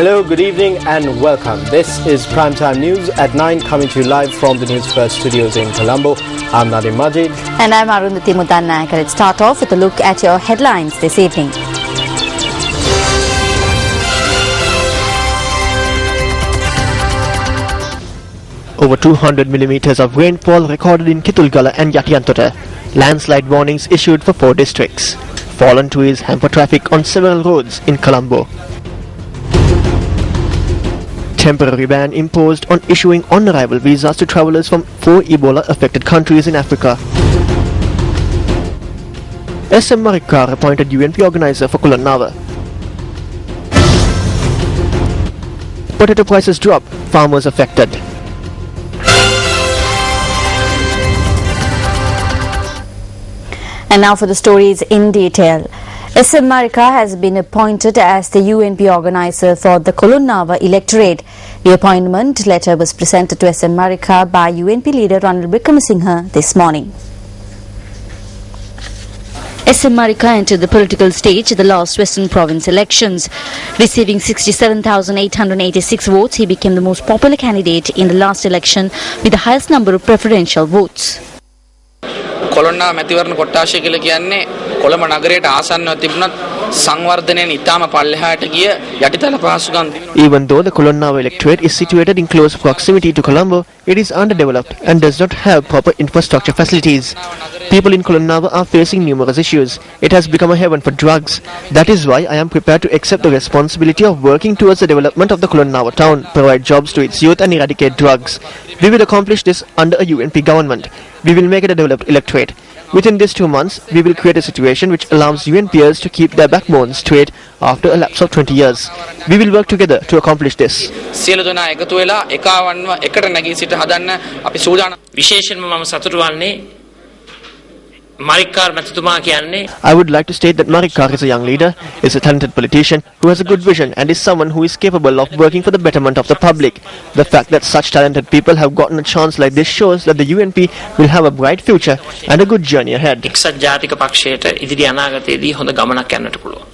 Hello, good evening and welcome. This is Primetime News at 9, coming to you live from the Newsfirst studios in Colombo. I'm Nadim Majid. And I'm Arundhati Mudannayak. Let's start off with a look at your headlines this evening. Over 200 millimeters of rainfall recorded in Kitulgala and Yatiantota. Landslide warnings issued for 4 districts. Fallen trees hamper traffic on several roads in Colombo. Temporary ban imposed on issuing on-arrival visas to travellers from 4 Ebola-affected countries in Africa. SM Marikar appointed UNP organizer for Kulannava. Potato prices drop, farmers affected. And now for the stories in detail. SM Marika has been appointed as the UNP organizer for the Kulannava electorate. The appointment letter was presented to SM Marika by UNP leader Ranil Wickramasinghe this morning. SM Marika entered the political stage at the last Western Province elections. Receiving 67,886 votes, he became the most popular candidate in the last election with the highest number of preferential votes. කොළොන්නා මැතිවරණ කොට්ටාශය කියලා කියන්නේ කොළඹ නගරයට ආසන්නව තිබුණත් සංවර්ධනයෙන් ඉතාම පල්ලෙහාට ගිය යටිතල පහසුකම් Even though the Kulannava electorate is situated in close proximity to Colombo, it is underdeveloped and does not have proper infrastructure facilities. People in Kulannava are facing numerous issues. It has become a heaven for drugs. That is why I am prepared to accept the responsibility of working towards the development of the Kulannava town, provide jobs to its youth and eradicate drugs. We will accomplish this under a UNP government. We will make it a developed electorate. Within these 2 months, we will create a situation which allows UNPers to keep their backbone straight after a lapse of 20 years. We will work together to accomplish this. සියලු දෙනා එකතු වෙලා එකවන්ව එකට නැගී සිට හදන්න අපි සූදානම්. විශේෂයෙන්ම මම සතුටු වන්නේ Marikar මැතිතුමා කියන්නේ I would like to state that Marikar is a young leader, is a talented politician who has a good vision and is someone who is capable of working for the betterment of the public. The fact that such talented people have gotten a chance like this shows that the UNP will have a bright future and a good journey ahead. එක්සත් ජාතික පක්ෂයට ඉදිරි අනාගතයේදී හොඳ ගමනක් යන්නට පුළුවන්.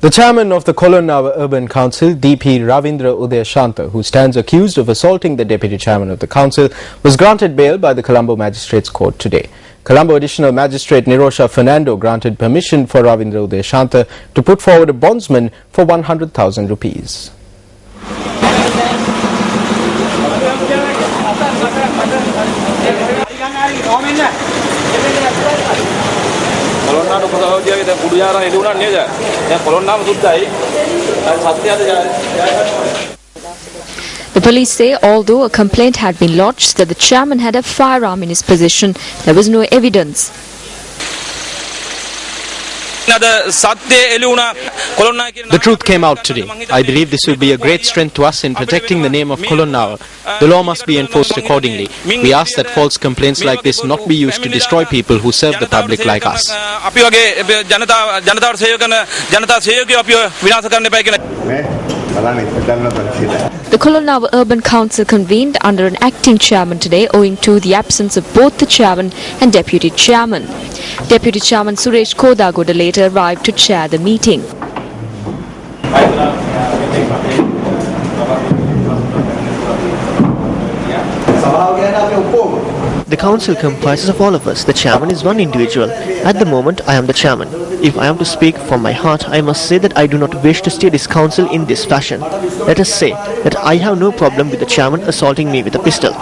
The chairman of the Kulannava Urban Council, DP Ravindra Udayashanta, who stands accused of assaulting the deputy chairman of the council, was granted bail by the Colombo Magistrates Court today. Colombo Additional Magistrate Nirosha Fernando granted permission for Ravindra Udayashanta to put forward a bondsman for 100,000 rupees. The police say although a complaint had been lodged that the chairman had a firearm in his possession, there was no evidence. The truth came out today. I believe this will be a great strength to us in protecting the name of Kulannava. The law must be enforced accordingly. We ask that false complaints like this not be used to destroy people who serve the public like us. The Kulannava Urban Council convened under an acting chairman today owing to the absence of both the chairman and deputy chairman. Deputy Chairman Suresh Kodagoda later arrived to chair the meeting. The council comprises of all of us. The chairman is one individual. At the moment, I am the chairman. If I am to speak from my heart, I must say that I do not wish to steer this council in this fashion. Let us say that I have no problem with the chairman assaulting me with a pistol.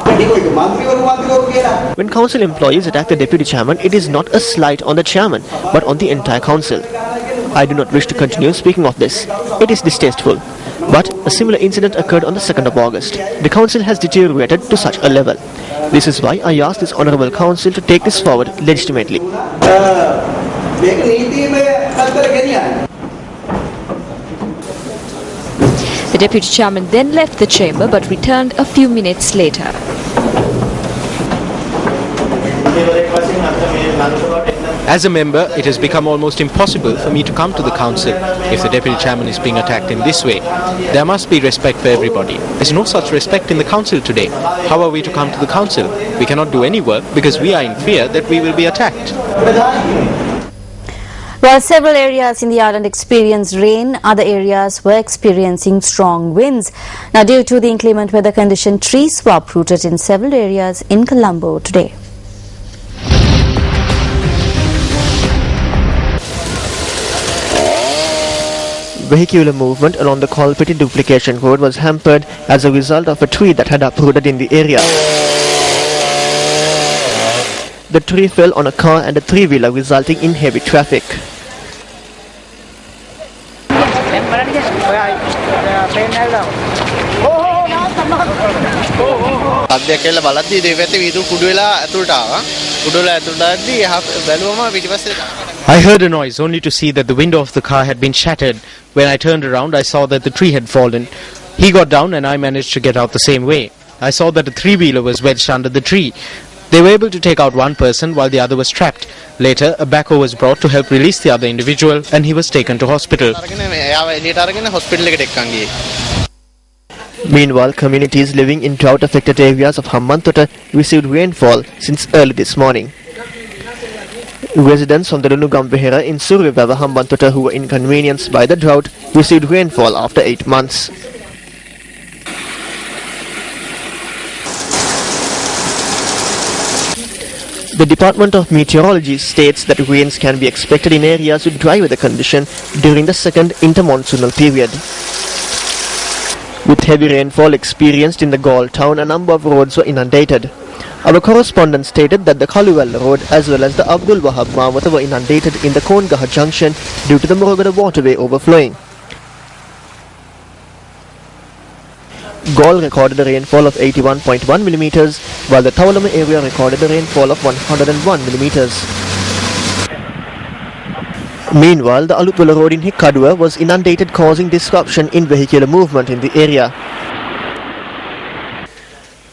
When council employees attack the deputy chairman, it is not a slight on the chairman, but on the entire council. I do not wish to continue speaking of this. It is distasteful. But a similar incident occurred on the 2nd of August. The council has deteriorated to such a level. This is why I ask this honourable council to take this forward legitimately. The deputy chairman then left the chamber but returned a few minutes later. As a member, it has become almost impossible for me to come to the council if the deputy chairman is being attacked in this way. There must be respect for everybody. There's no such respect in the council today. How are we to come to the council? We cannot do any work because we are in fear that we will be attacked. While several areas in the island experienced rain, other areas were experiencing strong winds. Now, due to the inclement weather condition, trees were uprooted in several areas in Colombo today. Vehicular movement along the Kolpiti duplication road was hampered as a result of a tree that had uprooted in the area. The tree fell on a car and a three-wheeler, resulting in heavy traffic. I heard a noise only to see that the window of the car had been shattered. When I turned around, I saw that the tree had fallen. He got down and I managed to get out the same way. I saw that a three-wheeler was wedged under the tree. They were able to take out one person while the other was trapped. Later, a backhoe was brought to help release the other individual and he was taken to hospital. Meanwhile, communities living in drought-affected areas of Hambantota received rainfall since early this morning. Residents from the Runugambehera in Surivava, Hambantota, who were inconvenienced by the drought, received rainfall after 8 months. The Department of Meteorology states that rains can be expected in areas with dry weather condition during the second intermonsoonal period. With heavy rainfall experienced in the Gaul town, a number of roads were inundated. Our correspondent stated that the Kaluwella Road as well as the Abdul Wahab Mawata were inundated in the Kongaha junction due to the Murugada waterway overflowing. Gaul recorded a rainfall of 81.1 millimeters, while the Tawalama area recorded a rainfall of 101 millimeters. Meanwhile, the Alupula Road in Hikkadua was inundated, causing disruption in vehicular movement in the area.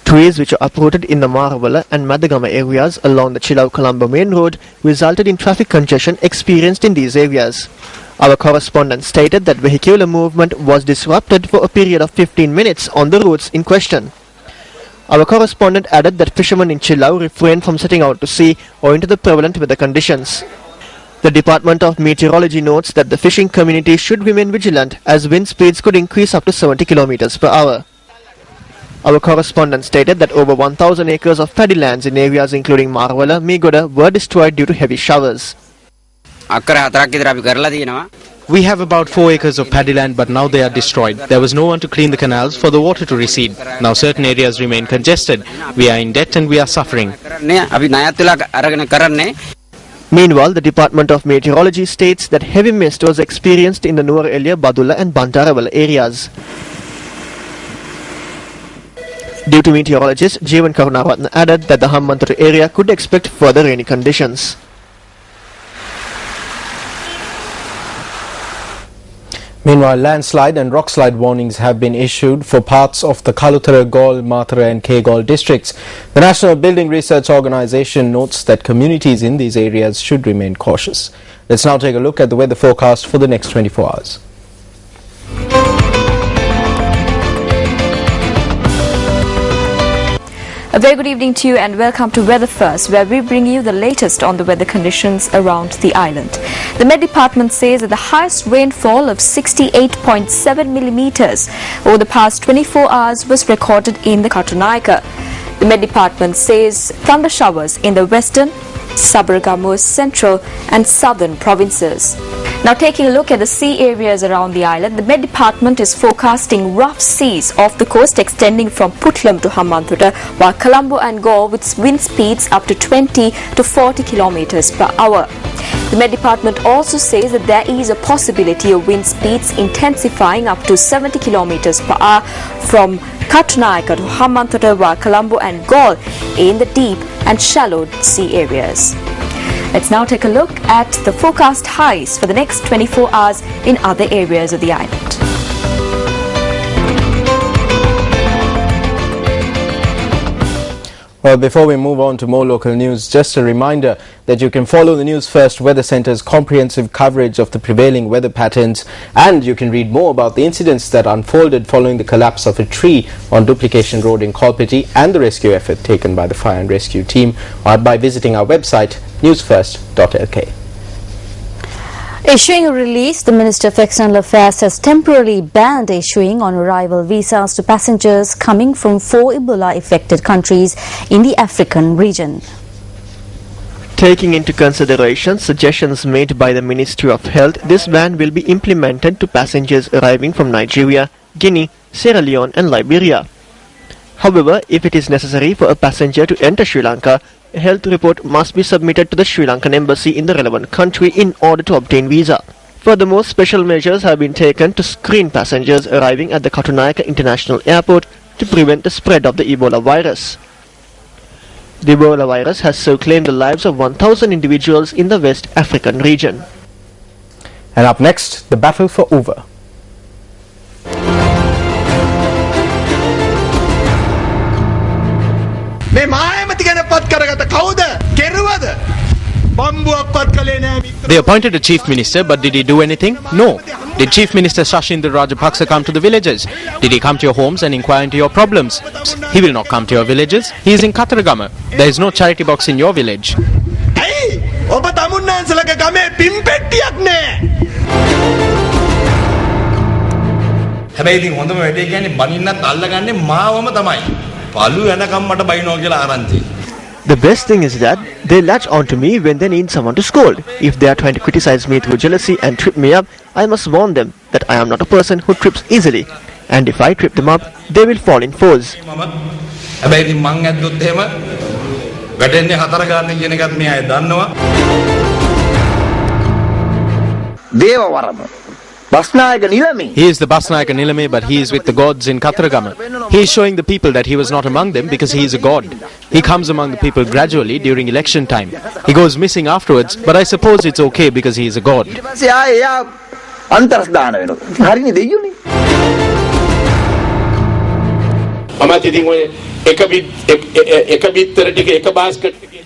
Trees which are uprooted in the Maravala and Madagama areas along the Chilau-Colombo main road resulted in traffic congestion experienced in these areas. Our correspondent stated that vehicular movement was disrupted for a period of 15 minutes on the routes in question. Our correspondent added that fishermen in Chilau refrained from setting out to sea owing to the prevalent weather conditions. The Department of Meteorology notes that the fishing community should remain vigilant as wind speeds could increase up to 70 km per hour. Our correspondent stated that over 1,000 acres of paddy lands in areas including Maravala, Megoda were destroyed due to heavy showers. We have about 4 acres of paddy land, but now they are destroyed. There was no one to clean the canals for the water to recede. Now certain areas remain congested. We are in debt and we are suffering. Meanwhile, the Department of Meteorology states that heavy mist was experienced in the Nuwara Eliya, Badulla and Bantarawala areas. Due to meteorologist Jeevan Karunaratne added that the Hambantota area could expect further rainy conditions. Meanwhile, landslide and rockslide warnings have been issued for parts of the Kalutara, Gaul, Mathura and K-Gaul districts. The National Building Research Organization notes that communities in these areas should remain cautious. Let's now take a look at the weather forecast for the next 24 hours. A very good evening to you and welcome to Weather First, where we bring you the latest on the weather conditions around the island. The Met Department says that the highest rainfall of 68.7 millimeters over the past 24 hours was recorded in the Katunayaka. The Met Department says thunder showers in the western, Sabaragamu's central and southern provinces. Now taking a look at the sea areas around the island, the Met Department is forecasting rough seas off the coast extending from Putlam to Hambantota, while Colombo and Gaul with wind speeds up to 20 to 40 kilometers per hour. The Met Department also says that there is a possibility of wind speeds intensifying up to 70 kilometers per hour from Katunayaka to Hambantota, while Colombo and Gaul in the deep and shallow sea areas. Let's now take a look at the forecast highs for the next 24 hours in other areas of the island. Well, before we move on to more local news, just a reminder that you can follow the Newsfirst Weather Centre's comprehensive coverage of the prevailing weather patterns, and you can read more about the incidents that unfolded following the collapse of a tree on Duplication Road in Kolpiti and the rescue effort taken by the fire and rescue team by visiting our website newsfirst.lk. Issuing a release, the Minister of External Affairs has temporarily banned issuing on-arrival visas to passengers coming from 4 Ebola-affected countries in the African region. Taking into consideration suggestions made by the Ministry of Health, this ban will be implemented to passengers arriving from Nigeria, Guinea, Sierra Leone and Liberia. However, if it is necessary for a passenger to enter Sri Lanka, a health report must be submitted to the Sri Lankan embassy in the relevant country in order to obtain visa. Furthermore, special measures have been taken to screen passengers arriving at the Katunayaka International Airport to prevent the spread of the Ebola virus. The Ebola virus has so claimed the lives of 1,000 individuals in the West African region. And up next, the battle for over. They appointed a chief minister, but did he do anything? No. Did Chief Minister Shashindra Rajapaksa come to the villages? Did he come to your homes and inquire into your problems? He will not come to your villages. He is in Kataragama. There is no charity box in your village. The best thing is that they latch onto me when they need someone to scold. If they are trying to criticize me through jealousy and trip me up, I must warn them that I am not a person who trips easily. And if I trip them up, they will fall in fours. He is the Basnayaka Nilame, but he is with the gods in Kataragama. He is showing the people that he was not among them because he is a god. He comes among the people gradually during election time. He goes missing afterwards, but I suppose it's okay because he is a god.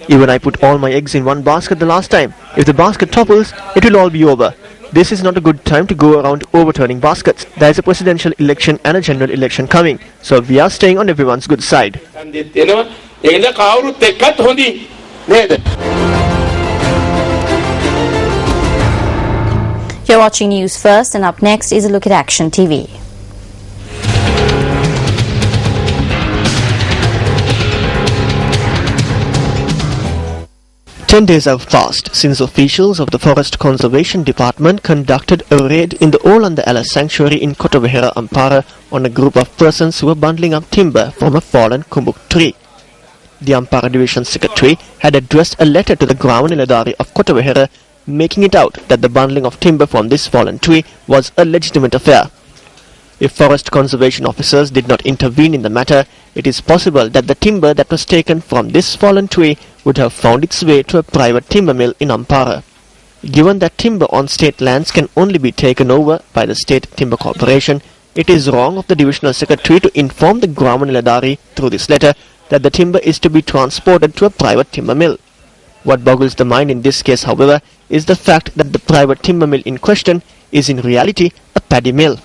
Even I put all my eggs in one basket the last time. If the basket topples, it will all be over. This is not a good time to go around overturning baskets. There is a presidential election and a general election coming, so we are staying on everyone's good side. You're watching News First, and up next is a look at Action TV. Ten days have passed since officials of the Forest Conservation Department conducted a raid in the Olanda Ella Sanctuary in Kotavehera, Ampara on a group of persons who were bundling up timber from a fallen kumbuk tree. The Ampara Division Secretary had addressed a letter to the Grawan Iladari of Kotavehera, making it out that the bundling of timber from this fallen tree was a legitimate affair. If forest conservation officers did not intervene in the matter, it is possible that the timber that was taken from this fallen tree would have found its way to a private timber mill in Ampara. Given that timber on state lands can only be taken over by the State Timber Corporation, it is wrong of the Divisional Secretary to inform the Grawan Iladari through this letter that the timber is to be transported to a private timber mill. What boggles the mind in this case, however, is the fact that the private timber mill in question is in reality a paddy mill.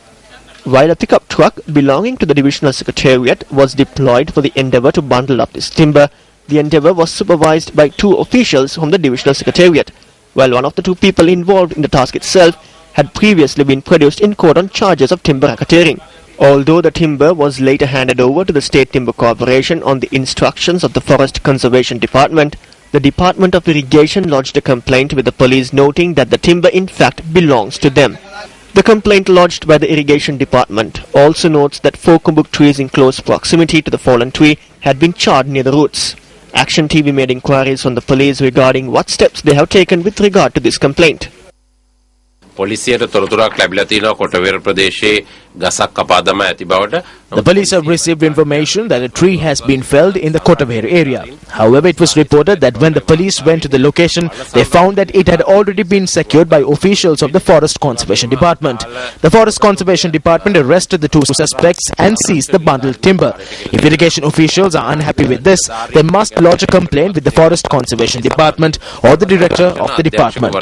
While a pickup truck belonging to the Divisional Secretariat was deployed for the endeavour to bundle up this timber, the endeavour was supervised by 2 officials from the Divisional Secretariat, while one of the 2 people involved in the task itself had previously been produced in court on charges of timber racketeering. Although the timber was later handed over to the State Timber Corporation on the instructions of the Forest Conservation Department, the Department of Irrigation lodged a complaint with the police noting that the timber in fact belongs to them. The complaint lodged by the Irrigation Department also notes that 4 kumbuk trees in close proximity to the fallen tree had been charred near the roots. Action TV made inquiries from the police regarding what steps they have taken with regard to this complaint. The police have received information that a tree has been felled in the Kotavehera area. However, it was reported that when the police went to the location, they found that it had already been secured by officials of the Forest Conservation Department. The Forest Conservation Department arrested the 2 suspects and seized the bundled timber. If irrigation officials are unhappy with this, they must lodge a complaint with the Forest Conservation Department or the director of the department.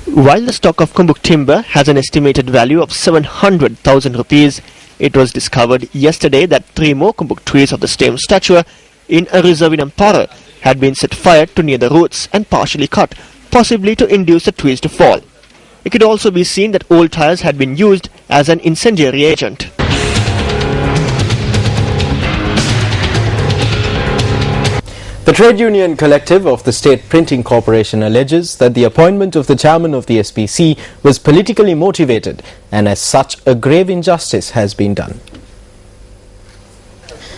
While the stock of kumbuk timber has an estimated value of 700,000 rupees, it was discovered yesterday that 3 more kumbuk trees of the same stature in a reserve in Ampara had been set fire to near the roots and partially cut, possibly to induce the trees to fall. It could also be seen that old tires had been used as an incendiary agent. The trade union collective of the State Printing Corporation alleges that the appointment of the chairman of the SPC was politically motivated, and as such a grave injustice has been done.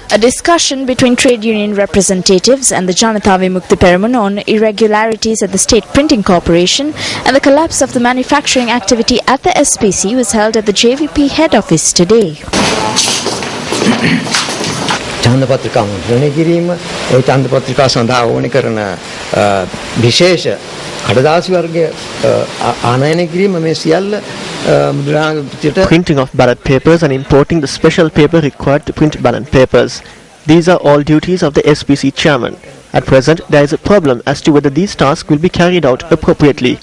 A discussion between trade union representatives and the Janata Vimukti Peramuna on irregularities at the State Printing Corporation and the collapse of the manufacturing activity at the SPC was held at the JVP head office today. ඡන්දපත්‍රිකා මුද්‍රණය කිරීම ඒ ඡන්දපත්‍රිකා සඳහා ඕනි කරන විශේෂ කඩදාසි වර්ගය ආනයනය කිරීම මේ සියල්ල Printing of ballot papers and importing the special paper required to print ballot papers. These are all duties of the SPC chairman. At present, there is a problem as to whether these tasks will be carried out appropriately.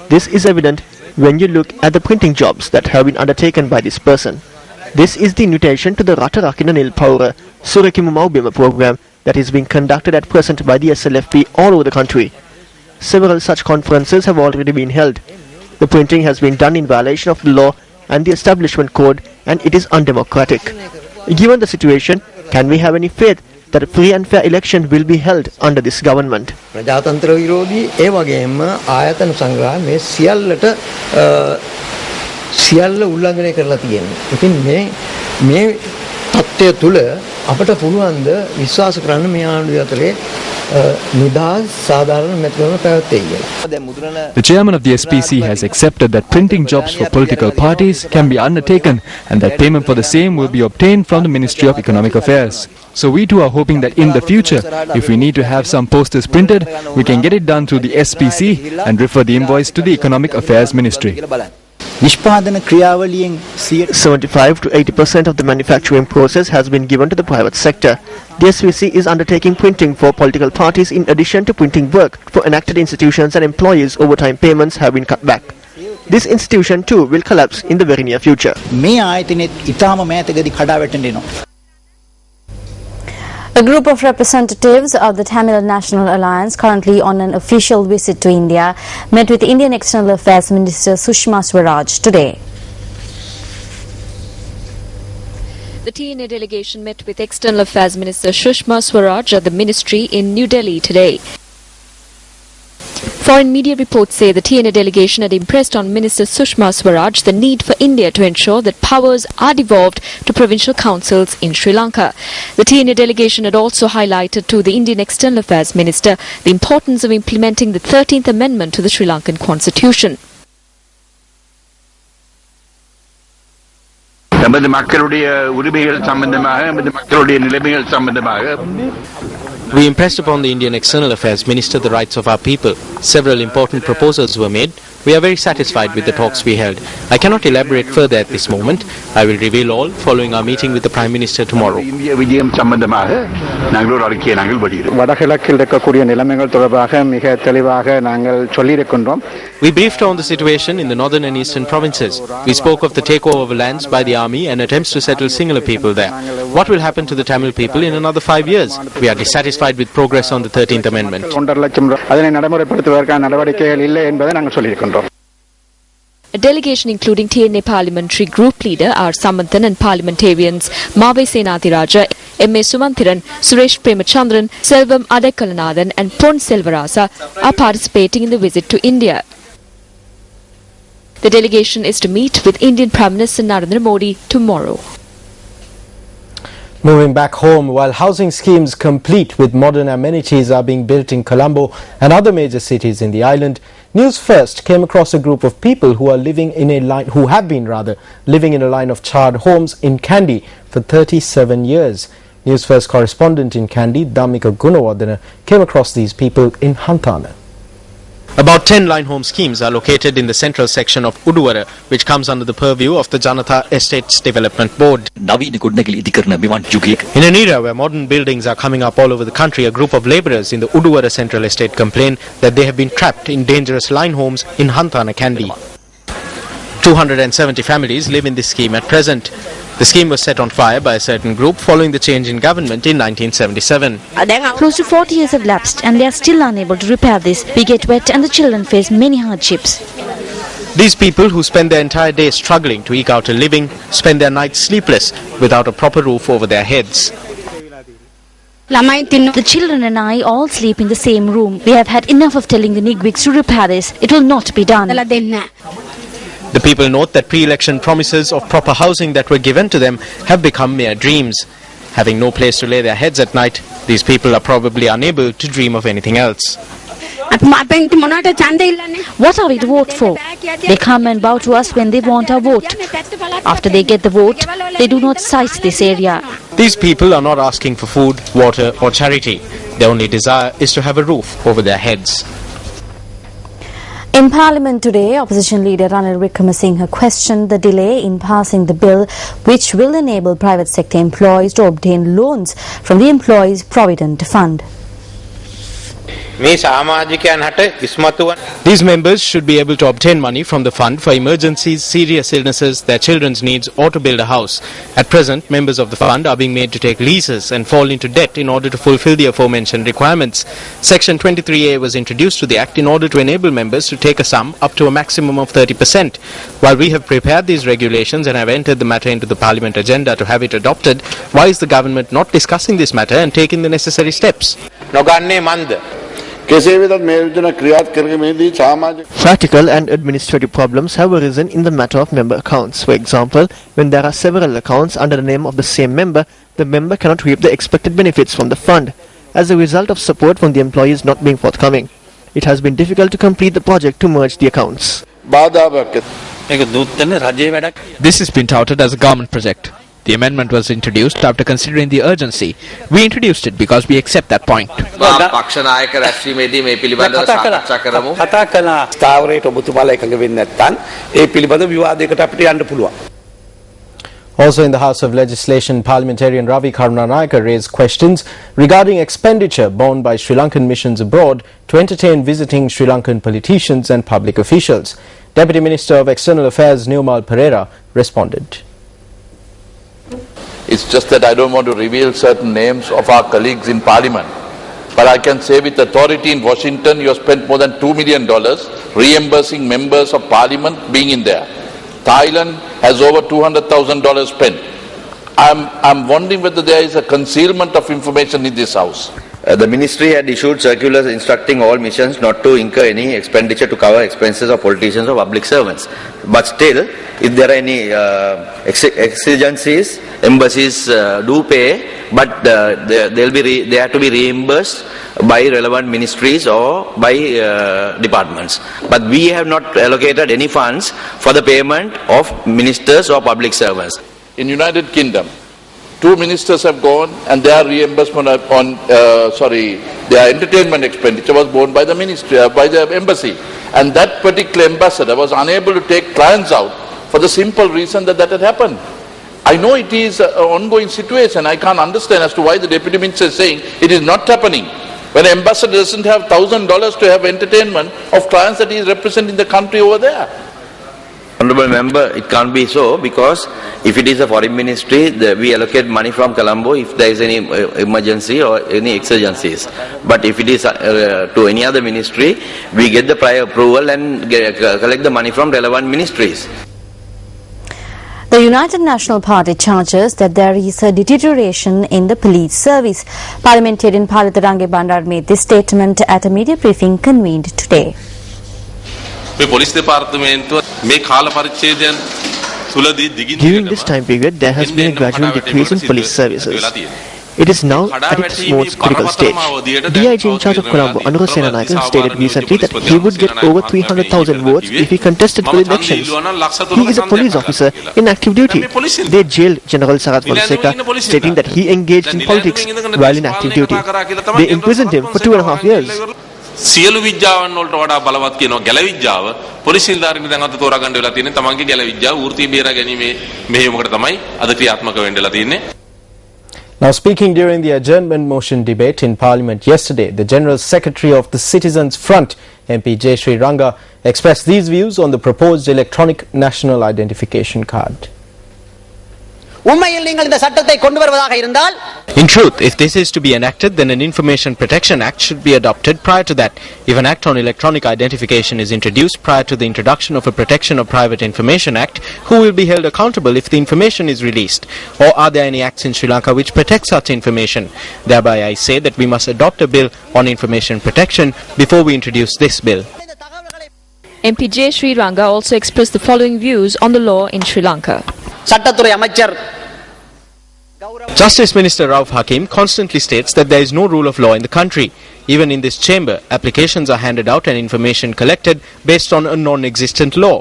This is evident when you look at the printing jobs that have been undertaken by this person. This is the invitation to the Rata Rakina Nil Paura Surakimu Maubima program that is being conducted at present by the SLFP all over the country. Several such conferences have already been held. The printing has been done in violation of the law and the establishment code, and it is undemocratic. Given the situation, can we have any faith that a free and fair election will be held under this government? ප්‍රජාතන්ත්‍ර විරෝධී ඒ වගේම ආයතන සංග්‍රහය මේ සියල්ල උල්ලංඝනය කරලා තියෙනවා. ඉතින් මේ තත්ත්වය තුල අපට පුළුවන් ද විශ්වාස කරන්න මේ ආණ්ඩුව අතරේ The chairman of the SPC has accepted that printing jobs for political parties can be undertaken and that payment for the same will be obtained from the Ministry of Economic Affairs. So we too are hoping that in the future, if we need to have some posters printed, we can get it done through the SPC and refer the invoice to the Economic Affairs Ministry. 75 to 80% of the manufacturing process has been given to the private sector. The SVC is undertaking printing for political parties in addition to printing work for enacted institutions, and employees' overtime payments have been cut back. This institution too will collapse in the very near future. A group of representatives of the Tamil National Alliance, currently on an official visit to India, met with Indian External Affairs Minister Sushma Swaraj today. The TNA delegation met with External Affairs Minister Sushma Swaraj at the ministry in New Delhi today. Foreign media reports say the TNA delegation had impressed on Minister Sushma Swaraj the need for India to ensure that powers are devolved to provincial councils in Sri Lanka. The TNA delegation had also highlighted to the Indian External Affairs Minister the importance of implementing the 13th Amendment to the Sri Lankan Constitution. We impressed upon the Indian External Affairs Minister the rights of our people. Several important proposals were made. We are very satisfied with the talks we held. I cannot elaborate further at this moment. I will reveal all following our meeting with the Prime Minister tomorrow. We briefed on the situation in the northern and eastern provinces. We spoke of the takeover of lands by the army and attempts to settle Sinhala people there. What will happen to the Tamil people in another 5 years? We are dissatisfied with progress on the 13th Amendment. A delegation including TNA Parliamentary Group Leader R. Samanthan and parliamentarians Mave Senathiraja, M.A. Sumanthiran, Suresh Premachandran, Selvam Adekalanathan and Pon Selvarasa are participating in the visit to India. The delegation is to meet with Indian Prime Minister Narendra Modi tomorrow. Moving back home, while housing schemes complete with modern amenities are being built in Colombo and other major cities in the island, Newsfirst came across a group of people who have been living in a line of charred homes in Kandy for 37 years. Newsfirst correspondent in Kandy, Dhammika Gunawardena, came across these people in Hantana. About 10 line home schemes are located in the central section of Uduwara, which comes under the purview of the Janata Estates Development Board. In an era where modern buildings are coming up all over the country, a group of labourers in the Uduwara Central Estate complain that they have been trapped in dangerous line homes in Hantana, Kandy. 270 families live in this scheme at present. The scheme was set on fire by a certain group following the change in government in 1977. Close to 40 years have lapsed and they are still unable to repair this. We get wet and the children face many hardships. These people, who spend their entire day struggling to eke out a living, spend their nights sleepless without a proper roof over their heads. The children and I all sleep in the same room. We have had enough of telling the Nigwigs to repair this. It will not be done. The people note that pre-election promises of proper housing that were given to them have become mere dreams. Having no place to lay their heads at night, these people are probably unable to dream of anything else. What are we to vote for? They come and bow to us when they want our vote. After they get the vote, they do not size this area. These people are not asking for food, water or charity. Their only desire is to have a roof over their heads. In Parliament today, Opposition Leader Ranil Wickremesinghe questioned the delay in passing the bill which will enable private sector employees to obtain loans from the Employees Provident Fund. These members should be able to obtain money from the fund for emergencies, serious illnesses, their children's needs or to build a house. At present, members of the fund are being made to take leases and fall into debt in order to fulfill the aforementioned requirements. Section 23A was introduced to the Act in order to enable members to take a sum up to a maximum of 30%. While we have prepared these regulations and have entered the matter into the Parliament agenda to have it adopted, why is the government not discussing this matter and taking the necessary steps? Practical and administrative problems have arisen in the matter of member accounts. For example, when there are several accounts under the name of the same member, the member cannot reap the expected benefits from the fund as a result of support from the employees not being forthcoming. It has been difficult to complete the project to merge the accounts. This has been touted as a government project. The amendment was introduced after considering the urgency. We introduced it because we accept that point. Also in the House of Legislation, parliamentarian Ravi Karunanayake raised questions regarding expenditure borne by Sri Lankan missions abroad to entertain visiting Sri Lankan politicians and public officials. Deputy Minister of External Affairs Newmal Pereira responded. It's just that I don't want to reveal certain names of our colleagues in Parliament. But I can say with authority in Washington, you have spent more than $2 million reimbursing members of Parliament being in there. Thailand has over $200,000 spent. I'm wondering whether there is a concealment of information in this House. The Ministry had issued circulars instructing all missions not to incur any expenditure to cover expenses of politicians or public servants. But still, if there are any exigencies, embassies do pay, but they have to be reimbursed by relevant ministries or by departments. But we have not allocated any funds for the payment of ministers or public servants. In United Kingdom, 2 ministers have gone and their reimbursement their entertainment expenditure was borne by the ministry, by the embassy. And that particular ambassador was unable to take clients out for the simple reason that had happened. I know it is an ongoing situation. I can't understand as to why the Deputy Minister is saying it is not happening. When an ambassador doesn't have $1,000 to have entertainment of clients that he is representing the country over there. Honourable Member, it can't be so, because if it is a foreign ministry, we allocate money from Colombo if there is any emergency or any exigencies. But if it is to any other ministry, we get the prior approval and collect the money from relevant ministries. The United National Party charges that there is a deterioration in the police service. Parliamentarian Palatharange Bandar made this statement at a media briefing convened today. During this time period, there has been a gradual decrease in police services. It is now at its most critical stage. DIG in charge of Colombo, Anura Senanayake, stated recently that he would get over 300,000 votes if he contested for elections. He is a police officer in active duty. They jailed General Sarath Fonseca, stating that he engaged in politics while in active duty. They imprisoned him for 2.5 years. සියලු විද්‍යාවන් වලට වඩා බලවත් කියනවා ගැල විද්‍යාව police නිලධාරීන් දැන් අත තෝරා ගන්න වෙලා තියෙන්නේ තමන්ගේ ගැල විද්‍යාව වෘත්තීය බේරා ගැනීමේ මෙහෙයුමකට තමයි අද ක්‍රියාත්මක වෙන්න වෙලා තියෙන්නේ. Now speaking during the adjournment motion debate in Parliament yesterday, the General Secretary of the Citizens Front, MP Jayashree Ranga, expressed these views on the proposed electronic national identification card. உண்மையில் நீங்கள் இந்த சட்டத்தை கொண்டு வருவதாக இருந்தால் In truth, if this is to be enacted, then an Information Protection Act should be adopted prior to that. If an act on electronic identification is introduced prior to the introduction of a Protection of Private Information Act, who will be held accountable if the information is released? Or are there any acts in Sri Lanka which protect such information? Thereby I say that we must adopt a bill on information protection before we introduce this bill. MP J. Sri Ranga also expressed the following views on the law in Sri Lanka. சட்டத்துறை அமைச்சர் Justice Minister Rauf Hakim constantly states that there is no rule of law in the country. Even in this chamber, applications are handed out and information collected based on a non-existent law.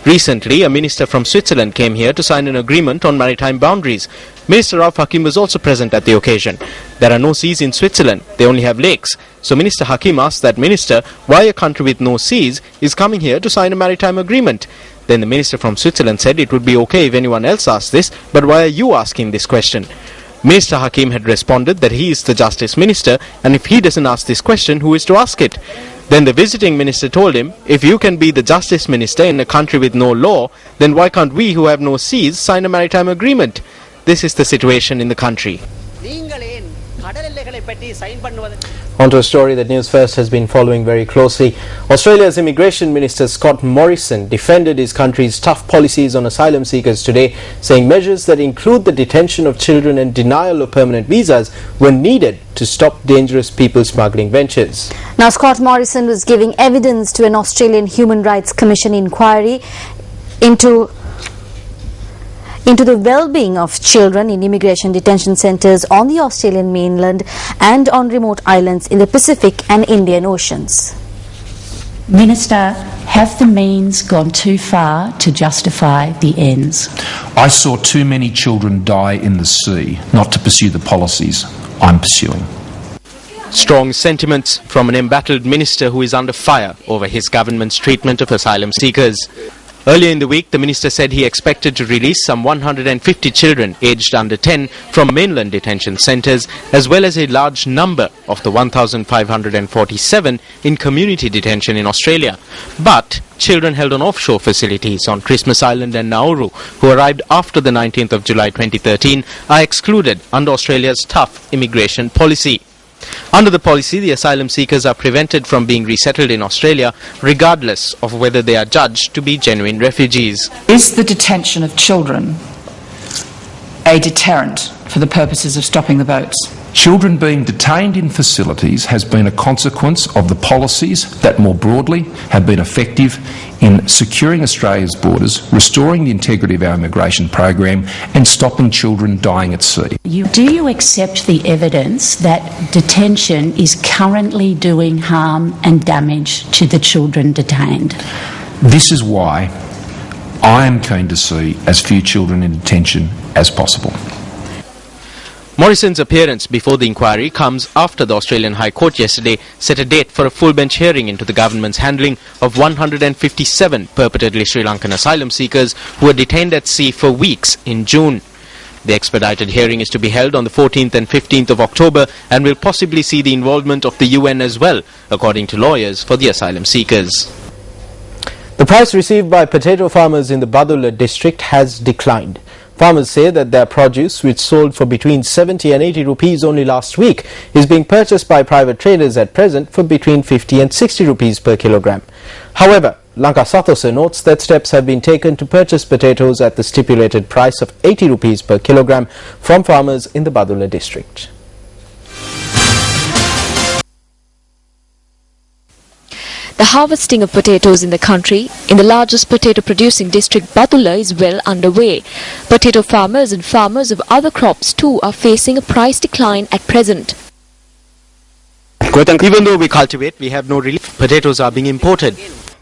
Recently, a minister from Switzerland came here to sign an agreement on maritime boundaries. Minister Rauf Hakim was also present at the occasion. There are no seas in Switzerland, they only have lakes. So Minister Hakim asked that minister why a country with no seas is coming here to sign a maritime agreement. Then the minister from Switzerland said it would be okay if anyone else asked this, but why are you asking this question? Minister Hakim had responded that he is the Justice Minister, and if he doesn't ask this question, who is to ask it? Then the visiting minister told him, if you can be the Justice Minister in a country with no law, then why can't we who have no seas sign a maritime agreement? This is the situation in the country. On to a story that Newsfirst has been following very closely. Australia's Immigration Minister Scott Morrison defended his country's tough policies on asylum seekers today, saying measures that include the detention of children and denial of permanent visas were needed to stop dangerous people smuggling ventures. Now, Scott Morrison was giving evidence to an Australian Human Rights Commission inquiry into the well-being of children in immigration detention centres on the Australian mainland and on remote islands in the Pacific and Indian Oceans. Minister, have the means gone too far to justify the ends? I saw too many children die in the sea not to pursue the policies I'm pursuing. Strong sentiments from an embattled minister who is under fire over his government's treatment of asylum seekers. Earlier in the week, the minister said he expected to release some 150 children aged under 10 from mainland detention centres, as well as a large number of the 1,547 in community detention in Australia. But children held on offshore facilities on Christmas Island and Nauru, who arrived after the 19th of July 2013, are excluded under Australia's tough immigration policy. Under the policy, the asylum seekers are prevented from being resettled in Australia, regardless of whether they are judged to be genuine refugees. Is the detention of children a deterrent for the purposes of stopping the boats? Children being detained in facilities has been a consequence of the policies that more broadly have been effective in securing Australia's borders, restoring the integrity of our immigration program and stopping children dying at sea. Do you accept the evidence that detention is currently doing harm and damage to the children detained? This is why I am keen to see as few children in detention as possible. Morrison's appearance before the inquiry comes after the Australian High Court yesterday set a date for a full bench hearing into the government's handling of 157 purportedly Sri Lankan asylum seekers who were detained at sea for weeks in June. The expedited hearing is to be held on the 14th and 15th of October and will possibly see the involvement of the UN as well, according to lawyers for the asylum seekers. The price received by potato farmers in the Badulla district has declined. Farmers say that their produce, which sold for between 70 and 80 rupees only last week, is being purchased by private traders at present for between 50 and 60 rupees per kilogram. However, Lanka Sathosa notes that steps have been taken to purchase potatoes at the stipulated price of 80 rupees per kilogram from farmers in the Badulla district. The harvesting of potatoes in the country, in the largest potato producing district Badulla, is well underway. Potato farmers and farmers of other crops too are facing a price decline at present. Even though we cultivate, we have no relief. Potatoes are being imported.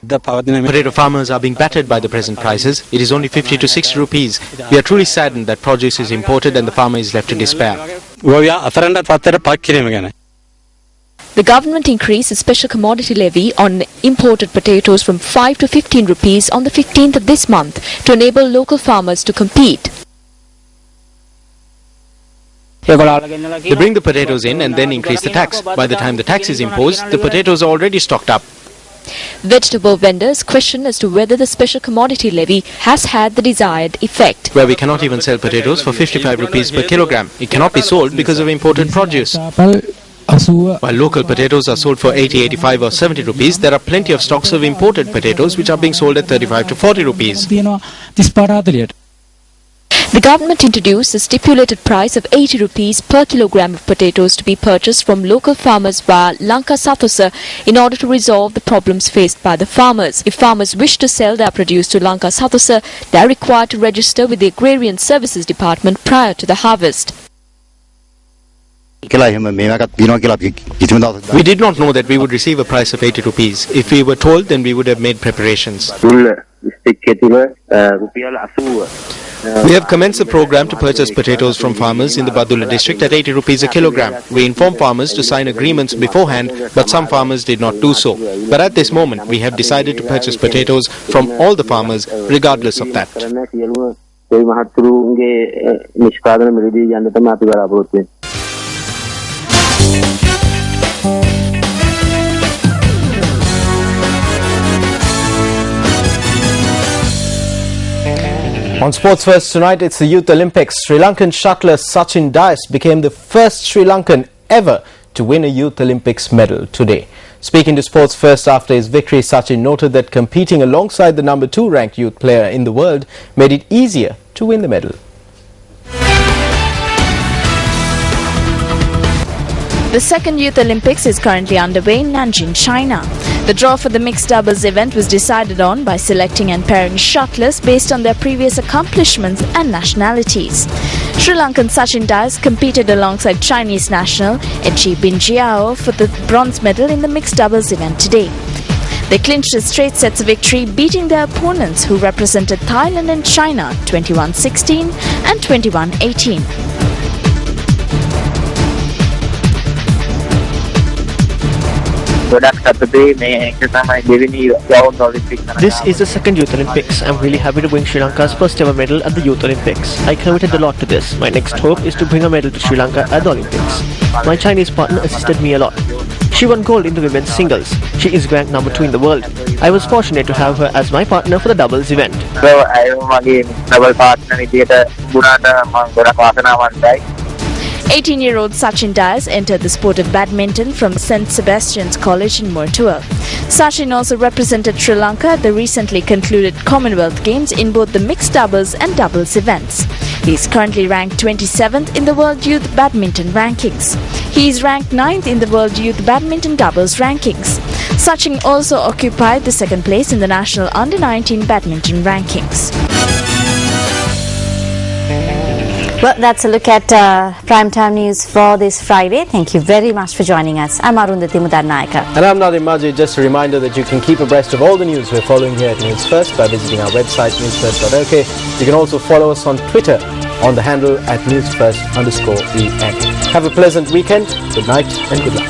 Potato farmers are being battered by the present prices. It is only 50 to 60 rupees. We are truly saddened that produce is imported and the farmer is left to despair. The government increased its special commodity levy on imported potatoes from 5 to 15 rupees on the 15th of this month to enable local farmers to compete. They bring the potatoes in and then increase the tax. By the time the tax is imposed, the potatoes are already stocked up. Vegetable vendors question as to whether the special commodity levy has had the desired effect. Where we cannot even sell potatoes for 55 rupees per kilogram. It cannot be sold because of imported produce. While local potatoes are sold for 80, 85 or 70 rupees, there are plenty of stocks of imported potatoes which are being sold at 35 to 40 rupees. The government introduced a stipulated price of 80 rupees per kilogram of potatoes to be purchased from local farmers via Lanka Sathosa in order to resolve the problems faced by the farmers. If farmers wish to sell their produce to Lanka Sathosa, they are required to register with the Agrarian Services Department prior to the harvest. We did not know that we would receive a price of 80 rupees. If we were told, then we would have made preparations. We have commenced a program to purchase potatoes from farmers in the Badulla district at 80 rupees a kilogram. We informed farmers to sign agreements beforehand, but some farmers did not do so. But at this moment, we have decided to purchase potatoes from all the farmers, regardless of that. On Sports First tonight, it's the Youth Olympics. Sri Lankan shuttler Sachin Dias became the first Sri Lankan ever to win a Youth Olympics medal today. Speaking to Sports First after his victory, Sachin noted that competing alongside the number 2 ranked youth player in the world made it easier to win the medal. The second Youth Olympics is currently underway in Nanjing, China. The draw for the mixed doubles event was decided on by selecting and pairing shuttlers based on their previous accomplishments and nationalities. Sri Lankan Sachin Dias competed alongside Chinese national Echi Binjiao for the bronze medal in the mixed doubles event today. They clinched a straight sets victory, beating their opponents who represented Thailand and China 21-16 and 21-18. This is the second Youth Olympics. I'm really happy to bring Sri Lanka's first ever medal at the Youth Olympics. I committed a lot to this. My next hope is to bring a medal to Sri Lanka at the Olympics. My Chinese partner assisted me a lot. She won gold in the women's singles. She is ranked number 2 in the world. I was fortunate to have her as my partner for the doubles event. 18-year-old Sachin Dias entered the sport of badminton from St. Sebastian's College in Mortua. Sachin also represented Sri Lanka at the recently concluded Commonwealth Games in both the mixed doubles and doubles events. He is currently ranked 27th in the World Youth Badminton Rankings. He is ranked 9th in the World Youth Badminton Doubles Rankings. Sachin also occupied the second place in the National Under-19 Badminton Rankings. Well, that's a look at primetime news for this Friday. Thank you very much for joining us. I'm Arundhati Mudarnayaka. And I'm Nadim Majid. Just a reminder that you can keep abreast of all the news we're following here at Newsfirst by visiting our website, newsfirst.lk. You can also follow us on Twitter on the handle at newsfirst_en. Have a pleasant weekend. Good night and good luck.